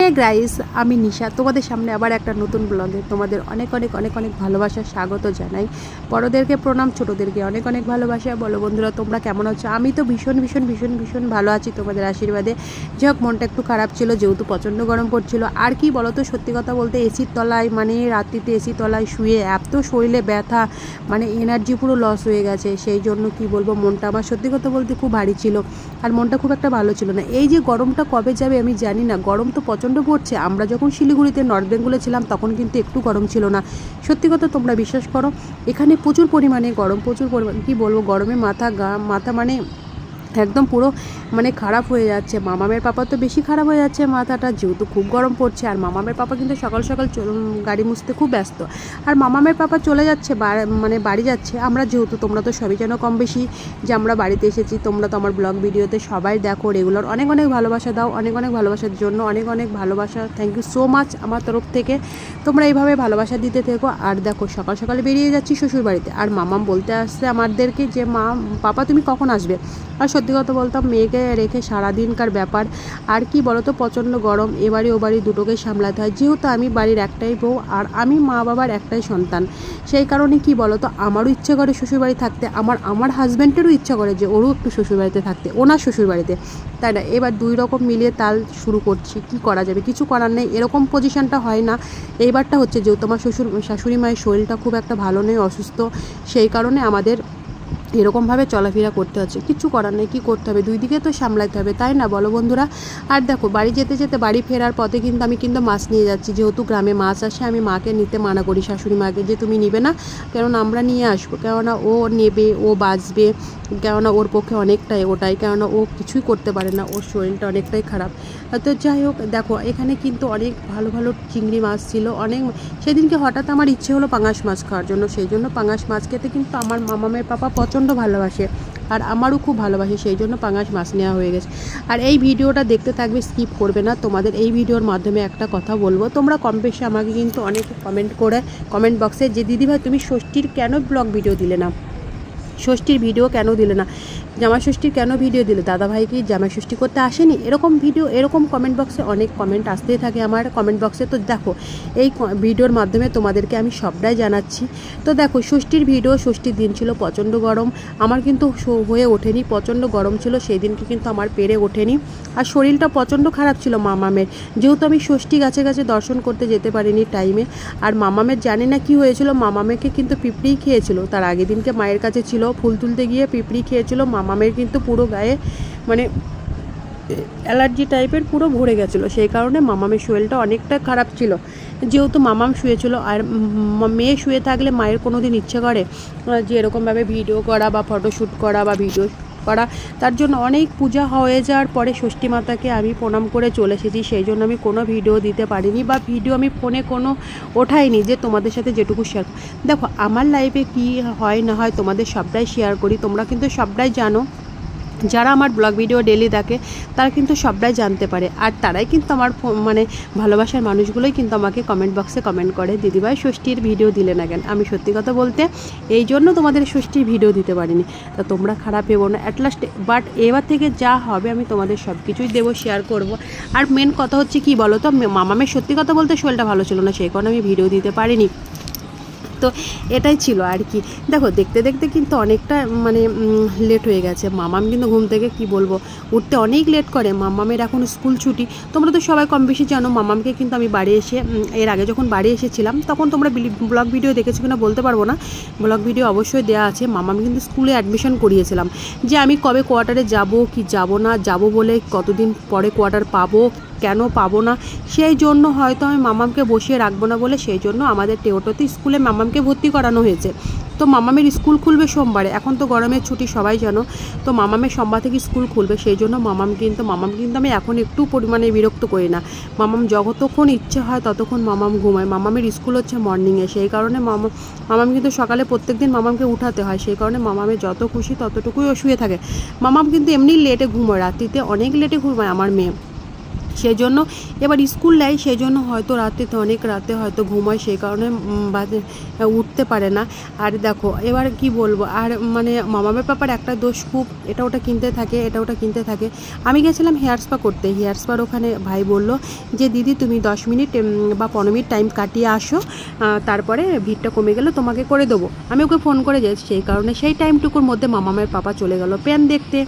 Hey guys, আমি নিশা তোমাদের সামনে আবার একটা নতুন ব্লগে তোমাদের অনেক অনেক অনেক অনেক ভালোবাসা স্বাগত জানাই। বড়োদেরকে প্রণাম, ছোটোদেরকে অনেক অনেক ভালোবাসা। বলো বন্ধুরা, তোমরা কেমন আছো? আমি তো ভীষণ ভীষণ ভীষণ ভীষণ ভালো আছি তোমাদের আশীর্বাদে। যাই হোক, মনটা একটু খারাপ ছিল যেহেতু প্রচণ্ড গরম পড়ছিল। আর কি বলো তো, সত্যি কথা বলতে এসির তলায় মানে রাত্রিতে এসির তলায় শুয়ে এত শরীরে ব্যথা, মানে এনার্জি পুরো লস হয়ে গেছে। সেই জন্য কি বলবো, মনটা আমার সত্যি কথা বলতে খুব ভারী ছিল আর মনটা খুব একটা ভালো ছিল না। এই যে গরমটা কবে যাবে আমি জানি না, গরম তো প্রচণ্ড পড়ছে। আমরা যখন শিলিগুড়িতে নর্থ বেঙ্গলে ছিলাম তখন কিন্তু একটু গরম ছিল না। সত্যি কথা তোমরা বিশ্বাস করো, এখানে প্রচুর পরিমাণে গরম, প্রচুর পরিমাণ কী বলবো, গরমে মাথা মানে একদম পুরো মানে খারাপ হয়ে যাচ্ছে। মামামের পাপা তো বেশি খারাপ হয়ে যাচ্ছে মাথাটা, যেহেতু খুব গরম পড়ছে। আর মামামের পাপা কিন্তু সকাল সকাল গাড়ি মুছতে খুব ব্যস্ত। আর মামামের পাপা চলে যাচ্ছে মানে বাড়ি যাচ্ছে। আমরা যেহেতু, তোমরা তো সবই যেন কম বেশি যে আমরা বাড়িতে এসেছি। তোমরা তো আমার ব্লগ ভিডিওতে সবাই দেখো রেগুলার, অনেক অনেক ভালোবাসা দাও, অনেক অনেক ভালোবাসার জন্য অনেক অনেক ভালোবাসা। থ্যাংক ইউ সো মাচ আমার তরফ থেকে। তোমরা এইভাবে ভালোবাসা দিতে থেকো। আর দেখো, সকাল সকালে বেরিয়ে যাচ্ছি শ্বশুর বাড়িতে। আর মামাম বলতে আসছে আমাদেরকে যে পাপা তুমি কখন আসবে? আর সত্যি কথা বলতাম, মেয়েকে রেখে সারাদিনকার ব্যাপার। আর কি বলতো, প্রচণ্ড গরম, এ বাড়ি ও বাড়ি দুটোকেই সামলাতে হয়। যেহেতু আমি বাড়ির একটাই বউ আর আমি মা বাবার একটাই সন্তান, সেই কারণে কি বলতো, আমারও ইচ্ছে করে শ্বশুরবাড়ি থাকতে, আমার হাজব্যান্ডেরও ইচ্ছা করে যে ওরও একটু শ্বশুরবাড়িতে থাকতে, ওনার শ্বশুরবাড়িতে, তাই না? এবার দুই রকম মিলিয়ে তাল শুরু করছি, কি করা যাবে, কিছু করার নেই। এরকম পজিশনটা হয় না। এইবারটা হচ্ছে যেহেতু আমার শাশুড়ি মায়ের শরীরটা খুব একটা ভালো নেই, অসুস্থ, সেই কারণে আমাদের এরকমভাবে চলাফেরা করতে হচ্ছে। কিছু করার নেই, কী করতে হবে, দুই দিকে তো সামলাতে হবে, তাই না বলো বন্ধুরা? আর দেখো, বাড়ি যেতে যেতে, বাড়ি ফেরার পথে কিন্তু আমি মাছ নিয়ে যাচ্ছি। যেহেতু গ্রামে মাছ আসে, আমি মাকে নিতে মানা করি, শাশুড়ি মাকে, যে তুমি নিবে না, কেননা আমরা নিয়ে আসবো, কেননা ও নেবে, ও বাঁচবে, কেননা ওর পক্ষে অনেকটাই ওটাই, কেননা ও কিছুই করতে পারে না, ওর শরীরটা অনেকটাই খারাপ। তো যাই হোক, দেখো এখানে কিন্তু অনেক ভালো ভালো চিংড়ি মাছ ছিল, অনেক। সেদিনকে হঠাৎ আমার ইচ্ছে হলো পাঙাশ মাছ খাওয়ার জন্য, সেই জন্য পাঙাশ মাছ খেতে কিন্তু আমার মামামের পাপা প্রচণ্ড ভালোবাসে আর আমারও খুব ভালোবাসে, সেই জন্য পাঙাশ মাছ নেওয়া হয়ে গেছে। আর এই ভিডিওটা দেখতে থাকবে, স্কিপ করবে না। তোমাদের এই ভিডিওর মাধ্যমে একটা কথা বলবো, তোমরা কম বেশি আমাকে কিন্তু অনেক কমেন্ট বক্সে যে দিদিভাই তুমি ষষ্ঠীর কেন ব্লগ ভিডিও দিলে না, ষষ্ঠীর ভিডিও কেন দিলে না, জামাই ষষ্ঠীর কেন ভিডিও দিলে, দাদাভাই কি জামাই ষষ্ঠী করতে আসেনি, এরকম কমেন্ট বক্সে অনেক কমেন্ট আসতেই থাকে আমার কমেন্ট বক্সে। তো দেখো, এই ভিডিওর মাধ্যমে তোমাদেরকে আমি সবটাই জানাচ্ছি। তো দেখো, ষষ্ঠীর ষষ্ঠীর দিন ছিল প্রচণ্ড গরম, আমার কিন্তু হয়ে ওঠেনি, প্রচণ্ড গরম ছিল সেই দিনকে, কিন্তু আমার পেরে ওঠেনি। আর শরীরটা প্রচণ্ড খারাপ ছিল মামামের, যেহেতু আমি ষষ্ঠী গাছে গাছে দর্শন করতে যেতে পারিনি টাইমে। আর মামামের জানি না কি হয়েছিল, মামামেকে কিন্তু পিঁপড়েই খেয়েছিল। তার আগের দিনকে মায়ের কাছে ছিল, ফুল তুলতে গিয়ে পিঁপড়ি খেয়েছিল। মামামের কিন্তু পুরো গায়ে মানে অ্যালার্জি টাইপের পুরো ভরে গেছিলো, সেই কারণে মামামের শরীরটা অনেকটা খারাপ ছিল। যেহেতু মামাম শুয়েছিল, আর মেয়ে শুয়ে থাকলে মায়ের কোনো দিন ইচ্ছে করে যে এরকমভাবে ভিডিও করা বা ফটোশ্যুট করা বা ভিডিও করা। তার জন্য অনেক পূজা হয়ে যাওয়ার পরে ষষ্ঠী মাতাকে আমি প্রণাম করে চলে এসেছি, সেই জন্য আমি কোনো ভিডিও দিতে পারিনি বা ভিডিও আমি ফোনে কোনো ওঠাইনি যে তোমাদের সাথে যেটুকু শেয়ার। দেখো, আমার লাইফে কি হয় না হয় তোমাদের সবটাই শেয়ার করি, তোমরা কিন্তু সবটাই জানো। যারা আমার ব্লগ ভিডিও ডেলি দেখে তারা কিন্তু সবটাই জানতে পারে, আর তারাই কিন্তু আমার মানে ভালোবাসার মানুষগুলোই কিন্তু আমাকে কমেন্ট বক্সে কমেন্ট করে, দিদিভাই ষষ্ঠীর ভিডিও দিলে না কেন? আমি সত্যি কথা বলতে এই জন্য তোমাদের ষষ্ঠীর ভিডিও দিতে পারিনি। তা তোমরা খারাপ ভেবো না, অ্যাটলাস্ট বাট এবার থেকে যা হবে আমি তোমাদের সব কিছুই দেবো, শেয়ার করব। আর মেন কথা হচ্ছে কি বলো তো, মামামের সত্যি কথা বলতে শরীরটা ভালো ছিল না, সেই কারণে আমি ভিডিও দিতে পারিনি। তো এটাই ছিল আর কি। দেখো, দেখতে দেখতে কিন্তু অনেকটা মানে লেট হয়ে গেছে। মামাম কিন্তু ঘুম থেকে কি বলবো উঠতে অনেক লেট করে। মামামের এখন স্কুল ছুটি, তোমরা তো সবাই কম বেশি জানো। মামামকে কিন্তু আমি বাড়ি এসে, এর আগে যখন বাড়ি এসেছিলাম তখন তোমরা ব্লগ ভিডিও দেখেছো কিনা বলতে পারবো না, ব্লগ ভিডিও অবশ্যই দেওয়া আছে। মামাম কিন্তু স্কুলে অ্যাডমিশন করিয়েছিলাম, যে আমি কবে কোয়ার্টারে যাব কি যাব না, যাব বলে কতদিন পরে কোয়ার্টার পাবো, কেন পাবো না, সেই জন্য হয়তো আমি মামামকে বসিয়ে রাখবো না বলে, সেই জন্য আমাদের টেওটোতে স্কুলে মামামকে ভর্তি করানো হয়েছে। তো মামামের স্কুল খুলবে সোমবারে, এখন তো গরমের ছুটি সবাই জানো। তো মামামের সোমবার থেকে স্কুল খুলবে, সেই জন্য মামাম কিন্তু আমি এখন একটু পরিমাণে বিরক্ত করি না। মামাম যতক্ষণ ইচ্ছে হয় ততক্ষণ মামাম ঘুমায়। মামামের স্কুল হচ্ছে মর্নিংয়ে, সেই কারণে মামাম কিন্তু সকালে প্রত্যেকদিন মামামকে উঠাতে হয়, সেই কারণে মামামের যত খুশি ততটুকুই ও শুয়ে থাকে। মামাম কিন্তু এমনি লেটে ঘুমায়, রাত্রিতে অনেক লেটে ঘুমায় আমার মেয়ে, সেজন্য এবার স্কুল নেয়, সেজন্য হয়তো রাতে অনেক রাতে হয়তো ঘুমায়, সেই কারণে বাজে উঠতে পারে না। আর দেখো এবার কি বলবো, আর মানে মামামের পাপার একটা দোষ, খুব এটা ওটা কিনতে থাকে, এটা ওটা কিনতে থাকে। আমি গেছিলাম হেয়ার স্পা করতে, হেয়ার স্পার ওখানে ভাই বলল যে দিদি তুমি 10 মিনিট বা 15 মিনিট টাইম কাটিয়ে আসো, তারপরে ভিড়টা কমে গেলে তোমাকে করে দেবো। আমি ওকে ফোন করে যাচ্ছি, সেই কারণে সেই টাইমটুকুর মধ্যে মামামের পাপা চলে গেল পেন দেখতে।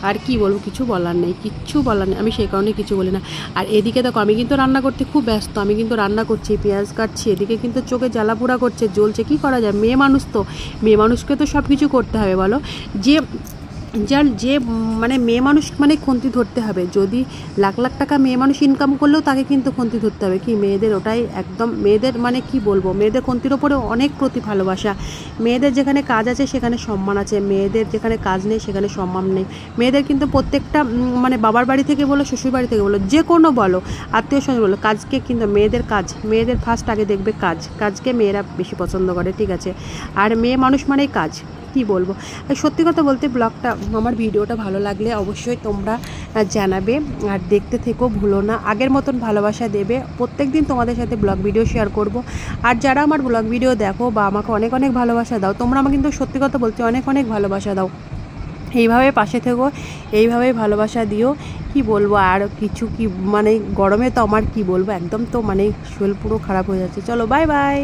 আর কি বলবো, কিছু বলার নেই, কিচ্ছু বলার নেই, আমি সেই কারণে কিছু বলি না। আর এদিকে দেখো আমি কিন্তু রান্না করতে খুব ব্যস্ত, আমি কিন্তু রান্না করছি, পেঁয়াজ কাটছি, এদিকে কিন্তু চোখে জ্বালাপোড়া করছে, জ্বলছে, কি করা যায়, মেয়ে মানুষ তো, মেয়ে মানুষকে তো সব কিছু করতে হবে বলো। যে যে মানে মেয়ে মানুষ মানে খন্তি ধরতে হবে, যদি লাখ লাখ টাকা মেয়ে মানুষ ইনকাম করলেও তাকে কিন্তু খন্তি ধরতে হবে। কি মেয়েদের ওটাই একদম, মেয়েদের মানে কি বলবো, মেয়েদের খন্তির ওপরে অনেক প্রতি ভালোবাসা। মেয়েদের যেখানে কাজ আছে সেখানে সম্মান আছে, মেয়েদের যেখানে কাজ নেই সেখানে সম্মান নেই। মেয়েদের কিন্তু প্রত্যেকটা মানে বাবার বাড়ি থেকে বলো, শ্বশুর বাড়ি থেকে বলো, যে কোনো বলো, আত্মীয় স্বজন বলো, কাজকে কিন্তু মেয়েদের কাজ, মেয়েদের ফার্স্ট আগে দেখবে কাজ, কাজকে মেয়েরা বেশি পছন্দ করে, ঠিক আছে। আর মেয়ে মানুষ মানেই কাজ, কি বলবো। সত্যি কথা বলতে ব্লগটা, আমার ভিডিওটা ভালো লাগলে অবশ্যই তোমরা জানাবে, আর দেখতে থেকো, ভুলো না, আগের মতন ভালোবাসা দেবে। প্রত্যেক দিন তোমাদের সাথে ব্লগ ভিডিও শেয়ার করব। আর যারা আমার ব্লগ ভিডিও দেখো বা আমাকে অনেক অনেক ভালোবাসা দাও, তোমরা আমাকে কিন্তু সত্যি কথা বলতে অনেক অনেক ভালোবাসা দাও, এইভাবে পাশে থেকো, এইভাবেই ভালোবাসা দিও। কি বলবো আর কিছু, কি মানে গরমে তো আমার কি বলবো, একদম তো মানে শরীর পুরো খারাপ হয়ে যাচ্ছে। চলো বাই বাই।